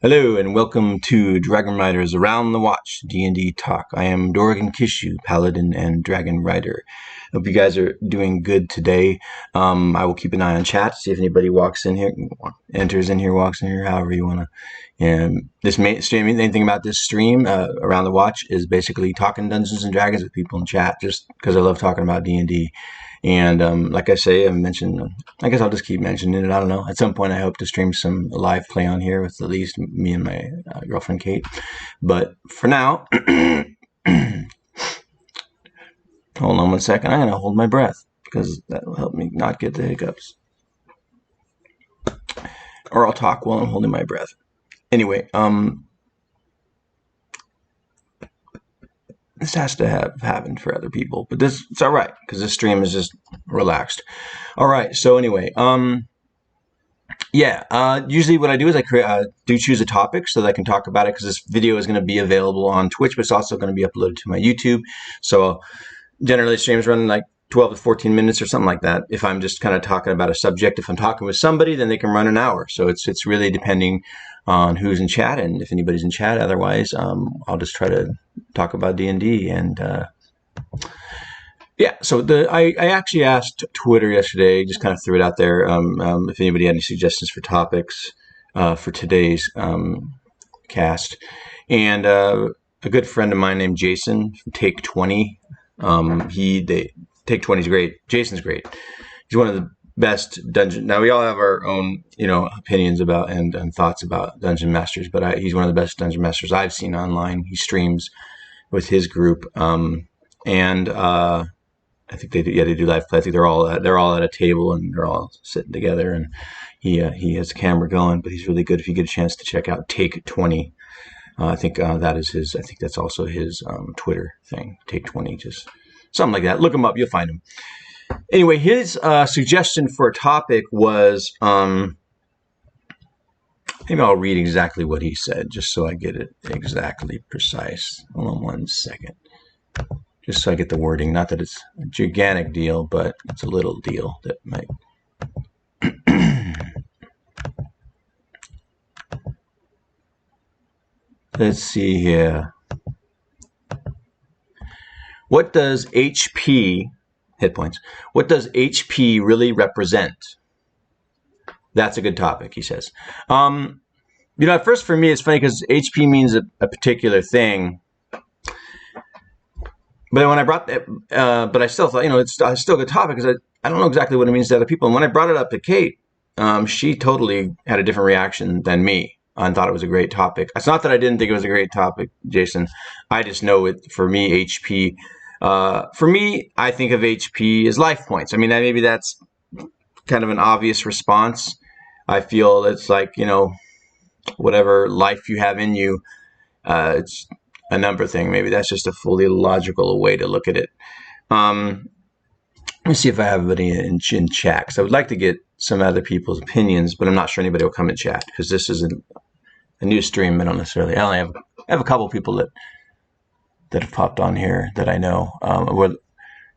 Hello and welcome to Dragon Riders Around the Watch D&D Talk. I am Doragon, Kishu, Paladin, and Dragon Rider. Hope you guys are doing good today. I will keep an eye on chat, see if anybody walks in here, enters in here, walks in here, however you want to. And this main stream, anything about this stream, Around the Watch, is basically talking Dungeons and Dragons with people in chat, just because I love talking about D&D. And like I say, I mentioned, I guess I'll just keep mentioning it. I don't know. At some point, I hope to stream some live play on here with at least me and my girlfriend, Kate. But for now, hold on one second. I'm going to hold my breath because that will help me not get the hiccups. Or I'll talk while I'm holding my breath. Anyway, this has to have happened for other people, but it's all right because this stream is just relaxed. All right. So anyway, usually what I do is I do choose a topic so that I can talk about it because this video is going to be available on Twitch, but it's also going to be uploaded to my YouTube. So generally streams run like 12 to 14 minutes or something like that. If I'm just kind of talking about a subject, if I'm talking with somebody, then they can run an hour. So it's really depending on who's in chat and if anybody's in chat. Otherwise, I'll just try to talk about D&D and so I actually asked Twitter yesterday, just kind of threw it out there, if anybody had any suggestions for topics for today's cast. And a good friend of mine named Jason from Take 20, Take 20 is great. Jason's great. He's one of the best dungeon. Now we all have our own, opinions about and thoughts about dungeon masters, but he's one of the best dungeon masters I've seen online. He streams with his group, and I think they do live play. I think they're all at a table and they're all sitting together, and he has a camera going. But he's really good. If you get a chance to check out Take 20, I think that is his. I think that's also his Twitter thing. Take 20, just something like that. Look him up. You'll find him. Anyway, his suggestion for a topic was maybe I'll read exactly what he said just so I get it exactly precise. Hold on one second. Just so I get the wording. Not that it's a gigantic deal, but it's a little deal that might. Let's see here. What does HP, hit points, what does HP really represent? That's a good topic, he says. At first for me, it's funny because HP means a particular thing. But when I brought that, but I still thought, it's still a good topic because I don't know exactly what it means to other people. And when I brought it up to Kate, she totally had a different reaction than me and thought it was a great topic. It's not that I didn't think it was a great topic, Jason. I just know it, for me, HP, for me, I think of HP as life points. I mean, maybe that's kind of an obvious response. I feel it's like, whatever life you have in you, it's a number thing. Maybe that's just a fully logical way to look at it. Let me see if I have anybody in chat, because I would like to get some other people's opinions, but I'm not sure anybody will come in chat because this is a new stream. I don't necessarily. I only have a couple people that have popped on here that I know.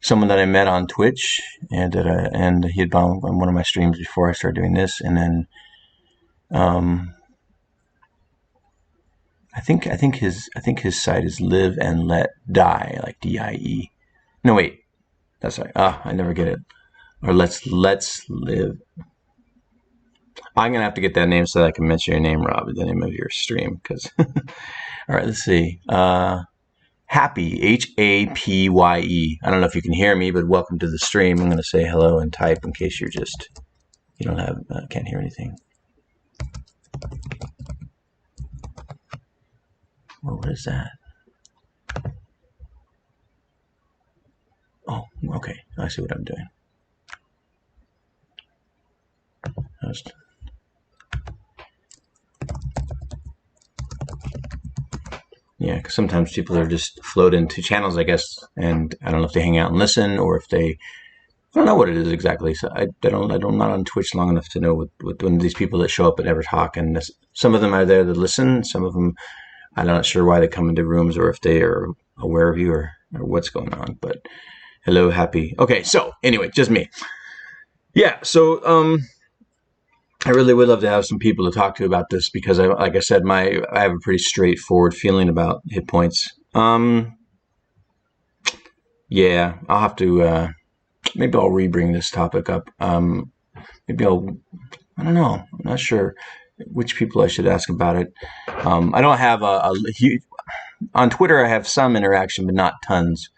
Someone that I met on Twitch, and he had been on one of my streams before I started doing this, and then I think his site is Live and Let Die, like DIE. No, wait, that's right. I never get it. Or let's live. I'm gonna have to get that name so that I can mention your name, Rob, the name of your stream. Because all right, let's see. Happy, HAPYE. I don't know if you can hear me, but welcome to the stream. I'm gonna say hello and type in case you don't have can't hear anything. Well, what is that? Oh, okay. I see what I'm doing. Yeah, because sometimes people are just float into channels, I guess, and I don't know if they hang out and listen or if they. I don't know what it is exactly. So I'm not on Twitch long enough to know what one of these people that show up but never talk. And some of them are there to listen. Some of them, I'm not sure why they come into rooms or if they are aware of you or what's going on. But hello, happy. Okay, so anyway, just me. Yeah, so I really would love to have some people to talk to about this because, like I said, I have a pretty straightforward feeling about hit points. Yeah, I'll have to. Maybe I'll re-bring this topic up. Maybe I don't know. I'm not sure which people I should ask about it. I don't have a huge on Twitter. I have some interaction, but not tons.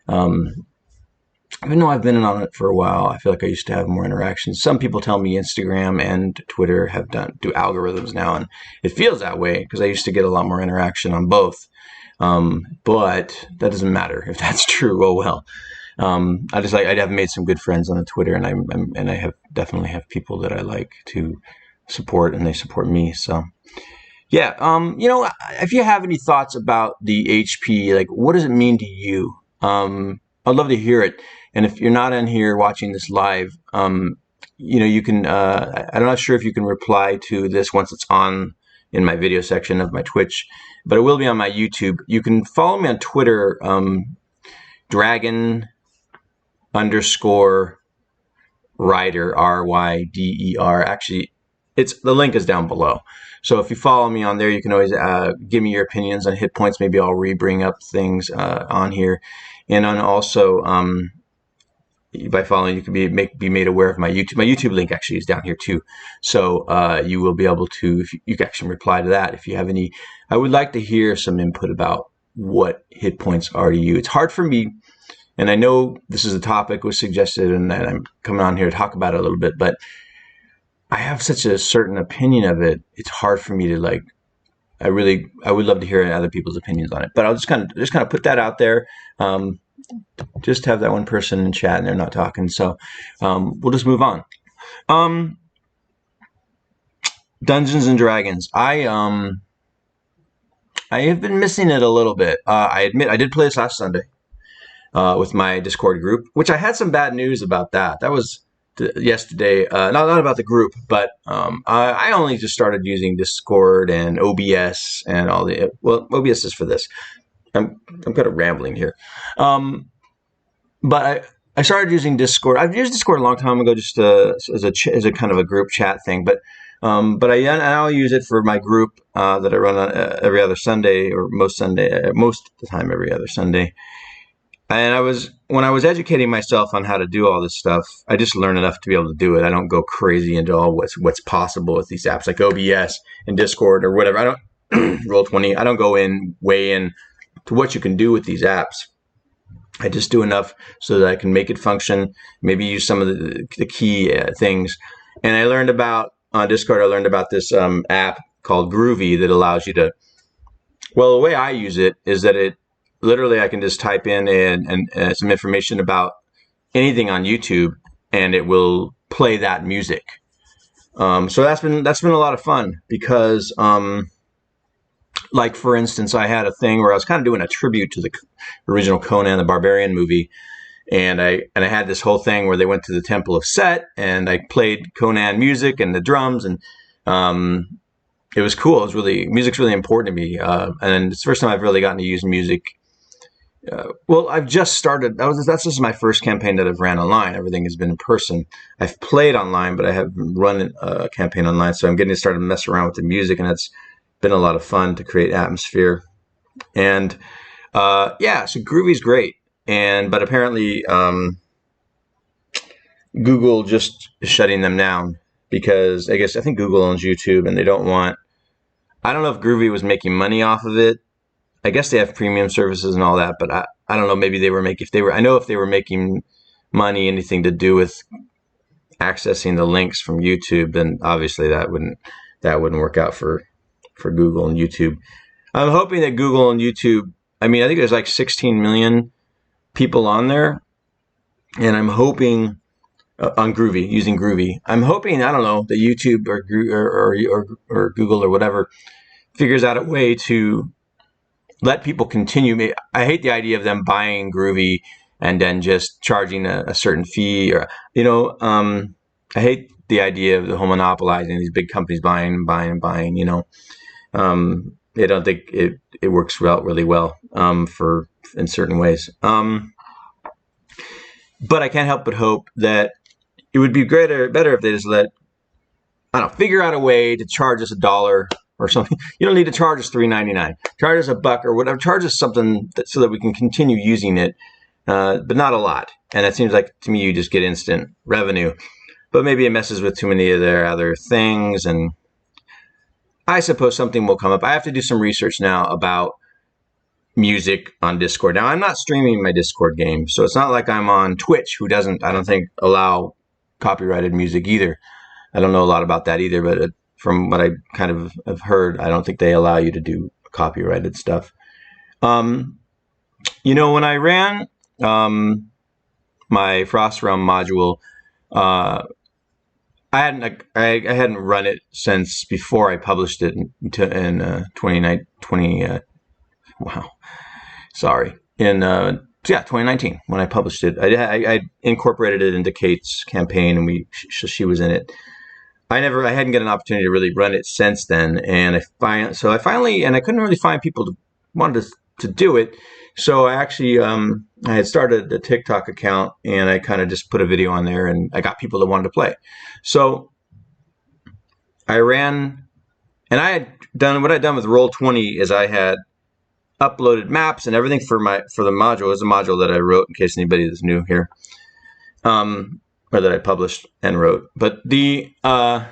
Even though I've been on it for a while, I feel like I used to have more interactions. Some people tell me Instagram and Twitter do algorithms now, and it feels that way because I used to get a lot more interaction on both. But that doesn't matter if that's true. Oh well. I have made some good friends on the Twitter, and I have definitely have people that I like to support, and they support me. So yeah, if you have any thoughts about the HP, like what does it mean to you? I'd love to hear it. And if you're not in here watching this live, you can. I'm not sure if you can reply to this once it's on in my video section of my Twitch, but it will be on my YouTube. You can follow me on Twitter, Dragon _writer RYDER. Actually, the link is down below. So if you follow me on there, you can always give me your opinions on hit points. Maybe I'll bring up things on here, and on also by following, you can be made aware of my YouTube. My YouTube link actually is down here too, so you will be able to. If you can actually reply to that if you have any. I would like to hear some input about what hit points are to you. It's hard for me. And I know this is a topic was suggested, and I'm coming on here to talk about it a little bit, but I have such a certain opinion of it. It's hard for me to like. I would love to hear other people's opinions on it, but I'll just kind of put that out there. Just have that one person in chat, and they're not talking, so we'll just move on. Dungeons and Dragons. I have been missing it a little bit. I admit I did play this last Sunday. With my Discord group, which I had some bad news about that. That was yesterday. Not about the group, but I only just started using Discord and OBS and all the. Well, OBS is for this. I'm kind of rambling here, but I started using Discord. I've used Discord a long time ago, just as a kind of a group chat thing. But I now use it for my group that I run on every other Sunday, or most of the time every other Sunday. And when I was educating myself on how to do all this stuff, I just learned enough to be able to do it. I don't go crazy into all what's possible with these apps like OBS and Discord or whatever. I don't Roll20. I don't go way in to what you can do with these apps. I just do enough so that I can make it function. Maybe use some of the key things. And I learned about on Discord. I learned about this app called Groovy that allows you to. Well, the way I use it is that literally, I can just type in and some information about anything on YouTube, and it will play that music. So that's been a lot of fun because, like for instance, I had a thing where I was kind of doing a tribute to the original Conan the Barbarian movie, and I had this whole thing where they went to the Temple of Set, and I played Conan music and the drums, and it was cool. Music's really important to me, and it's the first time I've really gotten to use music. Well, I've just started. That's just my first campaign that I've ran online. Everything has been in person. I've played online, but I haven't run a campaign online. So I'm getting to start to mess around with the music, and it's been a lot of fun to create atmosphere. And so Groovy's great. But apparently Google just is shutting them down because I think Google owns YouTube, and they don't want. I don't know if Groovy was making money off of it. I guess they have premium services and all that, but I don't know. Maybe they were making. I know if they were making money, anything to do with accessing the links from YouTube, then obviously that wouldn't work out for Google and YouTube. I'm hoping that Google and YouTube. I mean, I think there's like 16 million people on there, and I'm hoping on Groovy using Groovy. I'm hoping I don't know that YouTube or Google or whatever figures out a way to let people continue. I hate the idea of them buying Groovy and then just charging a certain fee, or I hate the idea of the whole monopolizing these big companies buying. I don't think it works really well for in certain ways. But I can't help but hope that it would be better if they just let I don't know, figure out a way to charge us $1 or something. You don't need to charge us $3.99. Charge us $1 or whatever. Charge us something so that we can continue using it, but not a lot. And it seems like to me you just get instant revenue. But maybe it messes with too many of their other things, and I suppose something will come up. I have to do some research now about music on Discord. Now, I'm not streaming my Discord game, so it's not like I'm on Twitch, who doesn't, I don't think, allow copyrighted music either. I don't know a lot about that either, but from what I kind of have heard, I don't think they allow you to do copyrighted stuff. You know, when I ran my Frost Realm module, I hadn't run it since before I published it in 2019. Wow, sorry. In 2019 when I published it, I incorporated it into Kate's campaign, and she was in it. I hadn't got an opportunity to really run it since then, and I finally, and I couldn't really find people to wanted to do it. So I actually I had started a TikTok account, and I kind of just put a video on there, and I got people that wanted to play. So I ran, and I had done what I'd done with Roll20 is I had uploaded maps and everything for the module. It was a module that I wrote, in case anybody is new here, or that I published and wrote. But I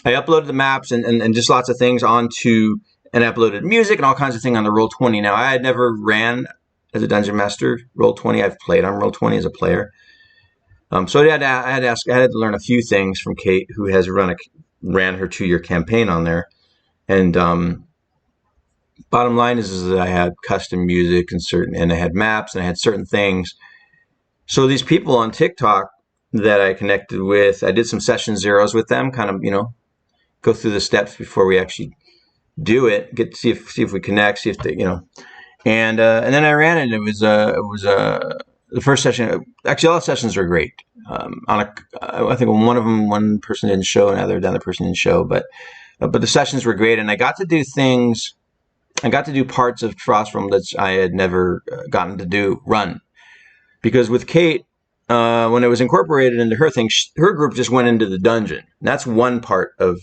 uploaded the maps and just lots of things onto, and I uploaded music and all kinds of things on the Roll20. Now, I had never ran as a Dungeon Master Roll20. I've played on Roll20 as a player. So I had to learn a few things from Kate, who has ran her 2-year campaign on there. And bottom line is that I had custom music and I had maps and I had certain things. So these people on TikTok that I connected with, I did some session zeros with them, kind of, go through the steps before we actually do it, get to see if we connect, see if they, and then I ran it. And it was the first session. Actually, all the sessions were great. I think one of them, one person didn't show, another person didn't show, but the sessions were great, and I got to do things. I got to do parts of Frost Realm that I had never gotten to run, because with Kate, when it was incorporated into her thing, her group just went into the dungeon. And that's one part of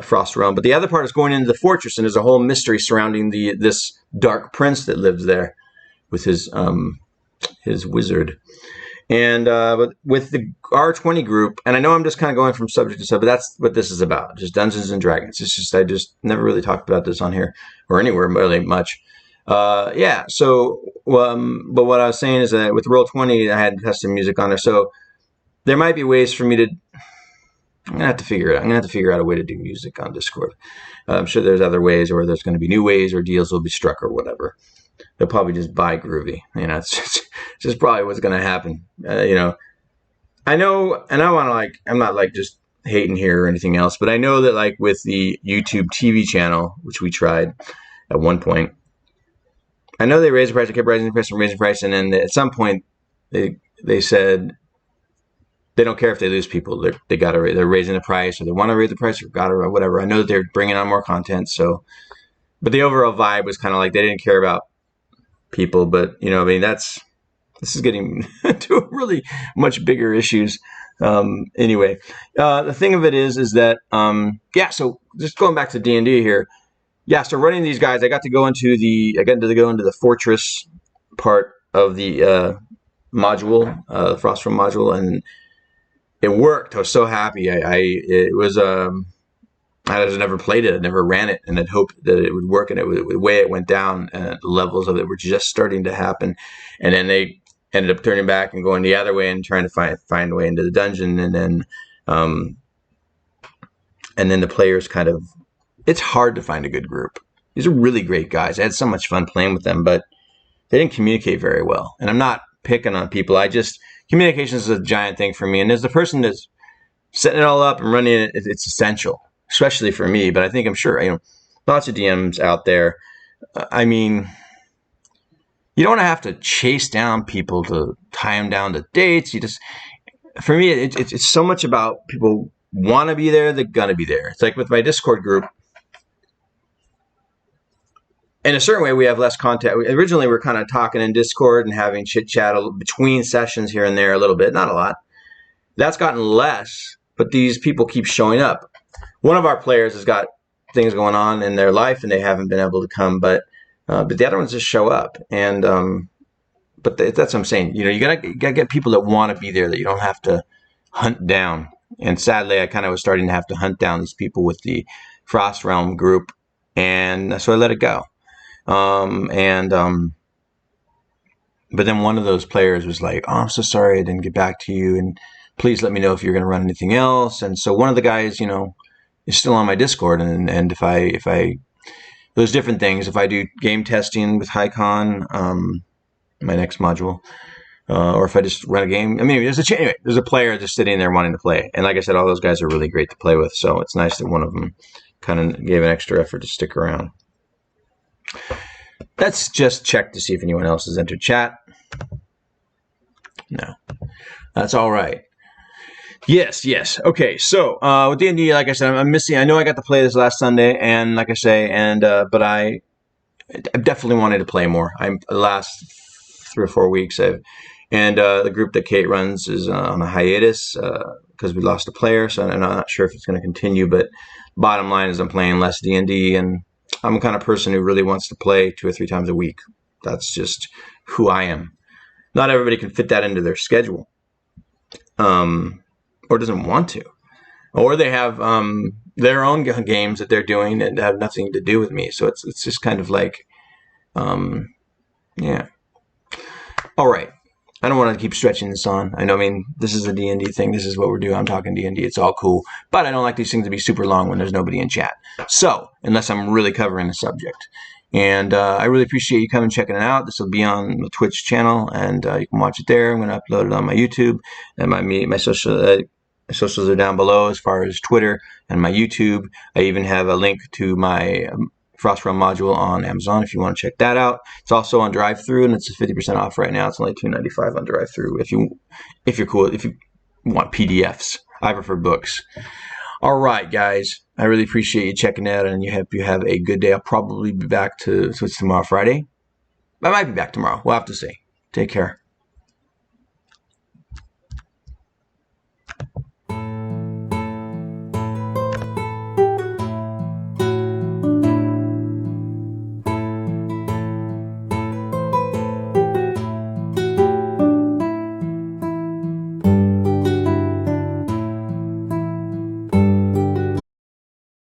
Frost Realm, but the other part is going into the fortress, and there's a whole mystery surrounding this dark prince that lives there with his wizard. And with the R20 group, and I know I'm just kind of going from subject to subject, but that's what this is about, just Dungeons and Dragons. It's just I just never really talked about this on here or anywhere really much. Yeah. So, but what I was saying is that with Roll20, I had custom music on there, so there might be ways for me to. I'm gonna have to figure it out. I'm gonna have to figure out a way to do music on Discord. I'm sure there's other ways, or there's going to be new ways, or deals will be struck, or whatever. They'll probably just buy Groovy. It's just probably what's going to happen. I know, and I'm not like just hating here or anything else, but I know that like with the YouTube TV channel, which we tried at one point, I know they raised the price. They kept raising the price and raising the price, and then at some point they said they don't care if they lose people. They're raising the price, or they want to raise the price, or whatever. I know that they're bringing on more content, so. But the overall vibe was kind of like they didn't care about people, but this is getting to really much bigger issues. Anyway, the thing of it is that so just going back to D&D here, so running these guys, I got to go into the fortress part of the module, the Frost Realm module, and it worked. I was so happy. I had never played it. I'd never ran it, and I'd hoped that it would work. And the way it went down, the levels of it were just starting to happen. And then they ended up turning back and going the other way and trying to find a way into the dungeon. And then the players kind of. It's hard to find a good group. These are really great guys. I had so much fun playing with them, but they didn't communicate very well. And I'm not picking on people. Communication is a giant thing for me. And as the person that's setting it all up and running it, it's essential. Especially for me, but I'm sure, lots of DMs out there. I mean, you don't want to have to chase down people to tie them down to dates. For me, it's so much about people want to be there, they're going to be there. It's like with my Discord group. In a certain way, we have less contact. Originally, we're kind of talking in Discord and having chit-chat between sessions here and there a little bit, not a lot. That's gotten less. but these people keep showing up. One of our players has got things going on in their life and they haven't been able to come, but the other ones just show up. And but that's what I'm saying. You gotta get people that want to be there, that you don't have to hunt down. And sadly, I kind of was starting to have to hunt down these people with the Frost Realm group, and so I let it go. But then one of those players was like, "Oh, I'm so sorry I didn't get back to you, and please let me know if you're going to run anything else." And so one of the guys, is still on my Discord, and if I there's different things. If I do game testing with Hycon, my next module, or if I just run a game, anyway, there's a player just sitting there wanting to play, and like I said, all those guys are really great to play with. So it's nice that one of them kind of gave an extra effort to stick around. Let's just check to see if anyone else has entered chat. No, that's all right. Yes. Okay, so with D&D, like I said, I'm missing. I know I got to play this last Sunday, and like I say, but I definitely wanted to play more. The last 3 or 4 weeks, the group that Kate runs is on a hiatus because we lost a player, so I'm not sure if it's going to continue. But bottom line is, I'm playing less D&D, and I'm the kind of person who really wants to play 2 or 3 times a week. That's just who I am. Not everybody can fit that into their schedule. Or doesn't want to, or they have their own games that they're doing that have nothing to do with me. So it's just kind of like, yeah. All right, I don't want to keep stretching this on. I know, this is a D&D thing. This is what we're doing. I'm talking D&D. It's all cool, but I don't like these things to be super long when there's nobody in chat. So unless I'm really covering the subject. And I really appreciate you coming and checking it out. This will be on the Twitch channel, and you can watch it there. I'm going to upload it on my YouTube, and my socials are down below as far as Twitter and my YouTube. I even have a link to my Frost Realm module on Amazon if you want to check that out. It's also on drive-thru, and it's 50% off right now. It's only $2.95 on drive-thru if you're cool. If you want PDFs, I prefer books. All right, guys. I really appreciate you checking out, and hope you have a good day. I'll probably be back so it's tomorrow, Friday. I might be back tomorrow. We'll have to see. Take care.